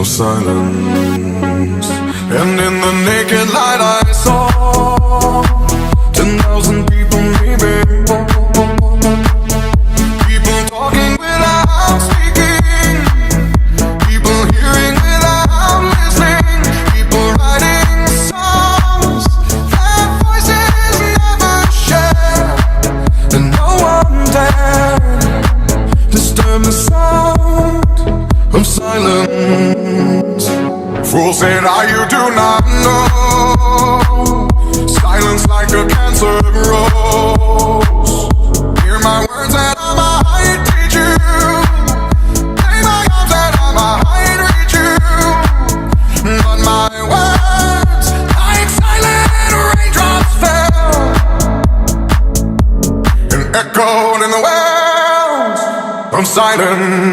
of silence. And in the naked light I saw 10,000 people maybe. People talking without speaking, people hearing without listening, people writing songs that voices never share. And no one dared disturb the sound of silence. Fool said, you do not know. Silence like a cancer grows. Hear my words and I might teach you. Play my arms and I might reach you. But my words, like silent raindrops, fell and echoed in the wells of silence.